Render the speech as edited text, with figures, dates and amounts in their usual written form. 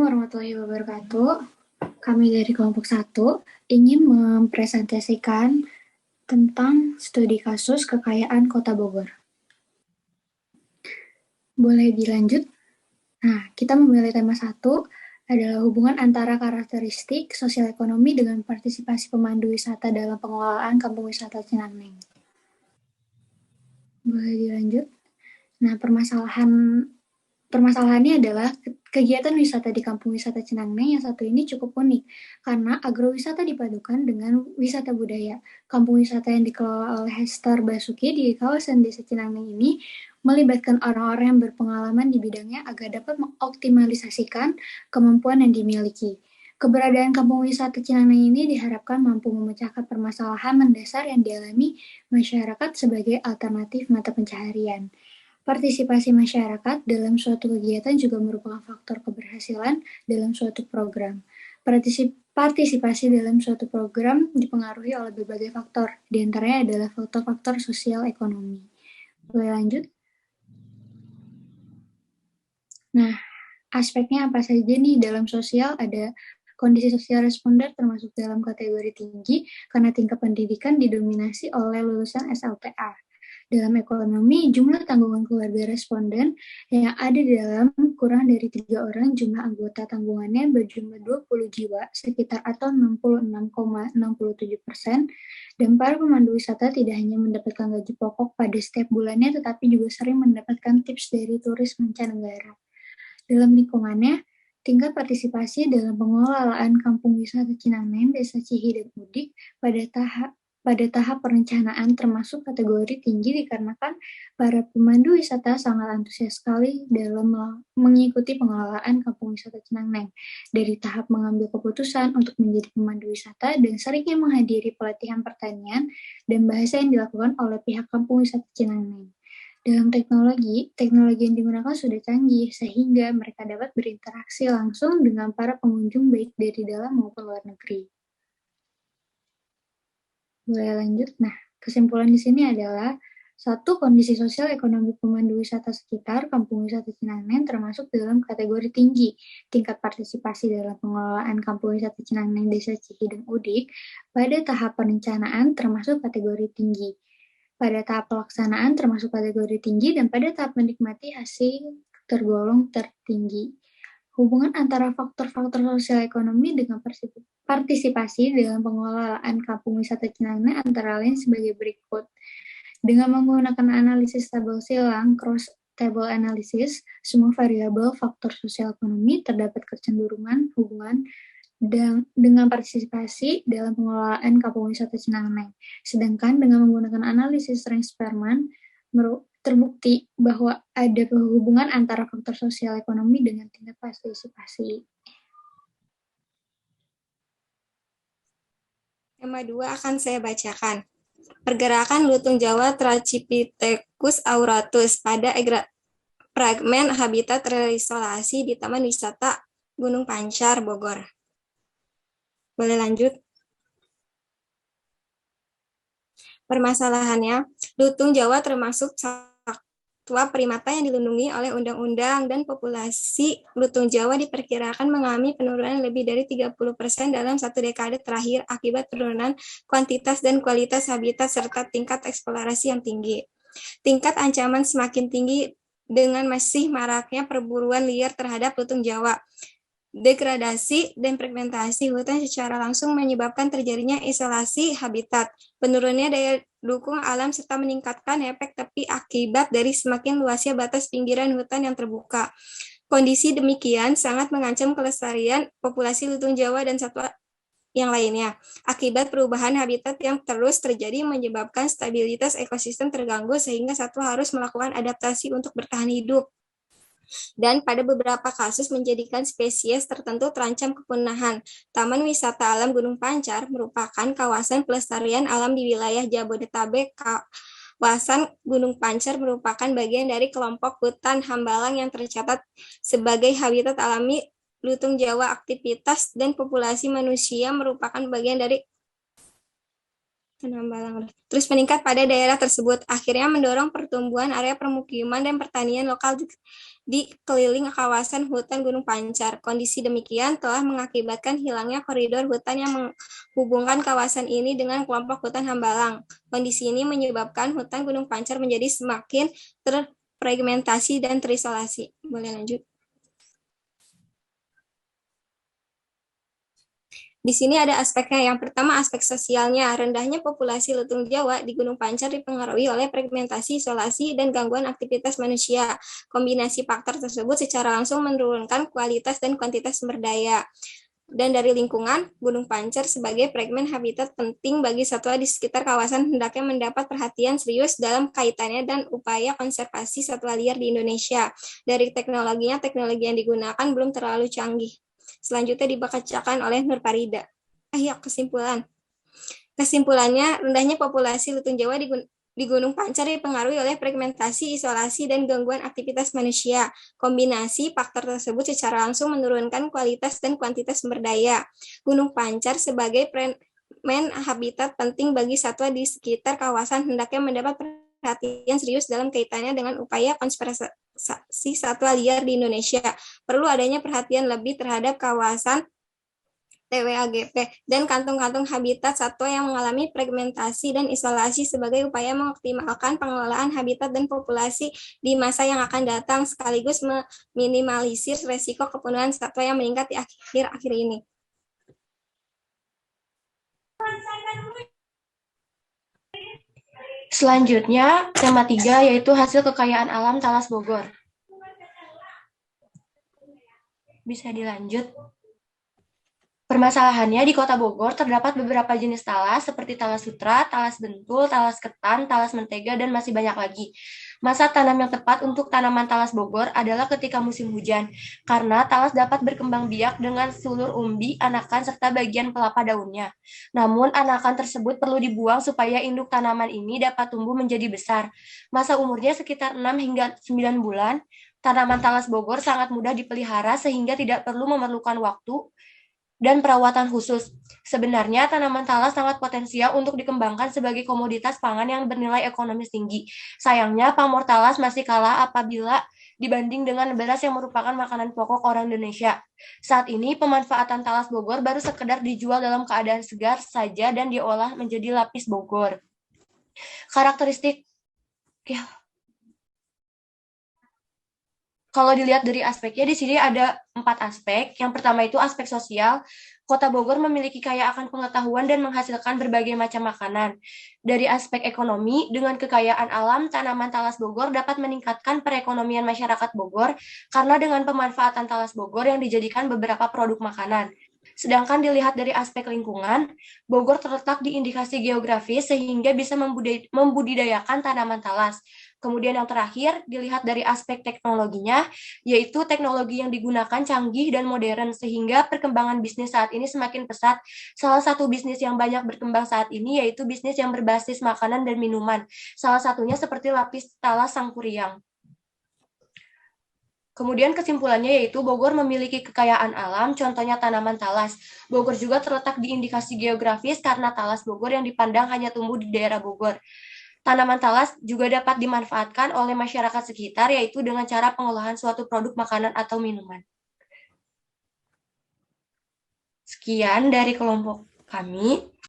warahmatullahi wabarakatuh. Kami dari kelompok 1 ingin mempresentasikan tentang studi kasus kekayaan Kota Bogor. Boleh dilanjut? Nah, kita memilih tema 1 adalah hubungan antara karakteristik sosial ekonomi dengan partisipasi pemandu wisata dalam pengelolaan kampung wisata Cinangneng. Boleh dilanjut? Nah, permasalahannya adalah kegiatan wisata di kampung wisata Cinangneng yang satu ini cukup unik karena agrowisata dipadukan dengan wisata budaya. Kampung wisata yang dikelola oleh Hester Basuki di kawasan desa Cinangneng ini melibatkan orang-orang yang berpengalaman di bidangnya agar dapat mengoptimalisasikan kemampuan yang dimiliki. Keberadaan kampung wisata Cinangneng ini diharapkan mampu memecahkan permasalahan mendasar yang dialami masyarakat sebagai alternatif mata pencaharian. Partisipasi masyarakat dalam suatu kegiatan juga merupakan faktor keberhasilan dalam suatu program. Partisipasi dalam suatu program dipengaruhi oleh berbagai faktor, di antaranya adalah faktor-faktor sosial ekonomi. Boleh lanjut? Nah, aspeknya apa saja nih dalam sosial? Ada kondisi sosial responden termasuk dalam kategori tinggi karena tingkat pendidikan didominasi oleh lulusan SLTA. Dalam ekonomi, jumlah tanggungan keluarga responden yang ada di dalam kurang dari 3 orang, jumlah anggota tanggungannya berjumlah 20 jiwa, sekitar atau 66,67%, dan para pemandu wisata tidak hanya mendapatkan gaji pokok pada setiap bulannya, tetapi juga sering mendapatkan tips dari turis mancanegara. Dalam lingkungannya, tingkat partisipasi dalam pengelolaan kampung wisata Cinangneng, Desa Cihi, dan Udik pada tahap perencanaan termasuk kategori tinggi dikarenakan para pemandu wisata sangat antusias sekali dalam mengikuti pengelolaan kampung wisata Cinangneng, dari tahap mengambil keputusan untuk menjadi pemandu wisata dan seringnya menghadiri pelatihan pertanian dan bahasa yang dilakukan oleh pihak kampung wisata Cinangneng. Dalam teknologi yang digunakan sudah canggih sehingga mereka dapat berinteraksi langsung dengan para pengunjung baik dari dalam maupun luar negeri. Boleh lanjut? Nah, kesimpulan di sini adalah satu, kondisi sosial ekonomi pemandu wisata sekitar kampung wisata Cinangneng termasuk dalam kategori tinggi. Tingkat partisipasi dalam pengelolaan kampung wisata Cinangneng, Desa Cihi, dan Udik pada tahap perencanaan termasuk kategori tinggi. Pada tahap pelaksanaan termasuk kategori tinggi, dan pada tahap menikmati hasil tergolong tertinggi. Hubungan antara faktor-faktor sosial ekonomi dengan partisipasi dalam pengelolaan kampung wisata Cinangneng antara lain sebagai berikut. Dengan menggunakan analisis tabel silang, cross-table analysis, semua variabel faktor sosial ekonomi terdapat kecenderungan hubungan dengan partisipasi dalam pengelolaan kampung wisata Cinangneng. Sedangkan dengan menggunakan analisis Range-Sperman, terbukti bahwa ada hubungan antara faktor sosial ekonomi dengan tingkat partisipasi. Tema 2 akan saya bacakan. Pergerakan lutung Jawa Trachypithecus auratus pada fragmen habitat terisolasi di Taman Wisata Gunung Pancar, Bogor. Boleh lanjut? Permasalahannya, lutung Jawa termasuk satwa primata yang dilindungi oleh undang-undang dan populasi lutung Jawa diperkirakan mengalami penurunan lebih dari 30% dalam satu dekade terakhir akibat penurunan kuantitas dan kualitas habitat serta tingkat eksplorasi yang tinggi. Tingkat ancaman semakin tinggi dengan masih maraknya perburuan liar terhadap lutung Jawa. Degradasi dan fragmentasi hutan secara langsung menyebabkan terjadinya isolasi habitat, penurunannya daya dukung alam serta meningkatkan efek tepi akibat dari semakin luasnya batas pinggiran hutan yang terbuka. Kondisi demikian sangat mengancam kelestarian populasi lutung Jawa dan satwa yang lainnya. Akibat perubahan habitat yang terus terjadi menyebabkan stabilitas ekosistem terganggu sehingga satwa harus melakukan adaptasi untuk bertahan hidup. Dan pada beberapa kasus menjadikan spesies tertentu terancam kepunahan. Taman Wisata Alam Gunung Pancar merupakan kawasan pelestarian alam di wilayah Jabodetabek. Kawasan Gunung Pancar merupakan bagian dari kelompok hutan hambalang yang tercatat sebagai habitat alami lutung Jawa. Aktivitas dan populasi manusia merupakan bagian dari Terus meningkat pada daerah tersebut, akhirnya mendorong pertumbuhan area permukiman dan pertanian lokal di keliling kawasan hutan Gunung Pancar. Kondisi demikian telah mengakibatkan hilangnya koridor hutan yang menghubungkan kawasan ini dengan kelompok hutan hambalang. Kondisi ini menyebabkan hutan Gunung Pancar menjadi semakin terfragmentasi dan terisolasi. Boleh lanjut? Di sini ada aspeknya. Yang pertama, aspek sosialnya. Rendahnya populasi lutung Jawa di Gunung Pancar dipengaruhi oleh fragmentasi, isolasi, dan gangguan aktivitas manusia. Kombinasi faktor tersebut secara langsung menurunkan kualitas dan kuantitas sumber daya. Dan dari lingkungan, Gunung Pancar sebagai fragmen habitat penting bagi satwa di sekitar kawasan hendaknya mendapat perhatian serius dalam kaitannya dan upaya konservasi satwa liar di Indonesia. Dari teknologi yang digunakan belum terlalu canggih. Selanjutnya dibacakan oleh Nur Farida. Ayo, kesimpulan. Kesimpulannya, rendahnya populasi lutung Jawa di Gunung Pancar dipengaruhi oleh fragmentasi, isolasi, dan gangguan aktivitas manusia. Kombinasi faktor tersebut secara langsung menurunkan kualitas dan kuantitas sumber daya. Gunung Pancar sebagai fragmen habitat penting bagi satwa di sekitar kawasan hendaknya mendapat perhatian serius dalam kaitannya dengan upaya konservasi satwa liar di Indonesia. Perlu adanya perhatian lebih terhadap kawasan TWAGP dan kantung-kantung habitat satwa yang mengalami fragmentasi dan isolasi sebagai upaya mengoptimalkan pengelolaan habitat dan populasi di masa yang akan datang sekaligus meminimalisir resiko kepunahan satwa yang meningkat di akhir-akhir ini. Selanjutnya, tema 3 yaitu hasil kekayaan alam Talas Bogor. Bisa dilanjut. Permasalahannya di Kota Bogor terdapat beberapa jenis talas seperti talas sutra, talas bentul, talas ketan, talas mentega, dan masih banyak lagi. Masa tanam yang tepat untuk tanaman talas Bogor adalah ketika musim hujan, karena talas dapat berkembang biak dengan sulur umbi, anakan, serta bagian pelapa daunnya. Namun, anakan tersebut perlu dibuang supaya induk tanaman ini dapat tumbuh menjadi besar. Masa umurnya sekitar 6 hingga 9 bulan. Tanaman talas Bogor sangat mudah dipelihara sehingga tidak perlu memerlukan waktu dan perawatan khusus. Sebenarnya tanaman talas sangat potensial untuk dikembangkan sebagai komoditas pangan yang bernilai ekonomis tinggi. Sayangnya pamor talas masih kalah apabila dibanding dengan beras yang merupakan makanan pokok orang Indonesia. Saat ini pemanfaatan talas Bogor baru sekedar dijual dalam keadaan segar saja dan diolah menjadi lapis Bogor. Karakteristik kalau dilihat dari aspeknya, di sini ada 4 aspek. Yang pertama itu aspek sosial. Kota Bogor memiliki kaya akan pengetahuan dan menghasilkan berbagai macam makanan. Dari aspek ekonomi, dengan kekayaan alam, tanaman talas Bogor dapat meningkatkan perekonomian masyarakat Bogor karena dengan pemanfaatan talas Bogor yang dijadikan beberapa produk makanan. Sedangkan dilihat dari aspek lingkungan, Bogor terletak di indikasi geografis sehingga bisa membudidayakan tanaman talas. Kemudian yang terakhir, dilihat dari aspek teknologinya, yaitu teknologi yang digunakan canggih dan modern, sehingga perkembangan bisnis saat ini semakin pesat. Salah satu bisnis yang banyak berkembang saat ini, yaitu bisnis yang berbasis makanan dan minuman. Salah satunya seperti lapis talas Sangkuriang. Kemudian kesimpulannya yaitu Bogor memiliki kekayaan alam, contohnya tanaman talas. Bogor juga terletak di indikasi geografis karena talas Bogor yang dipandang hanya tumbuh di daerah Bogor. Tanaman talas juga dapat dimanfaatkan oleh masyarakat sekitar, yaitu dengan cara pengolahan suatu produk makanan atau minuman. Sekian dari kelompok kami.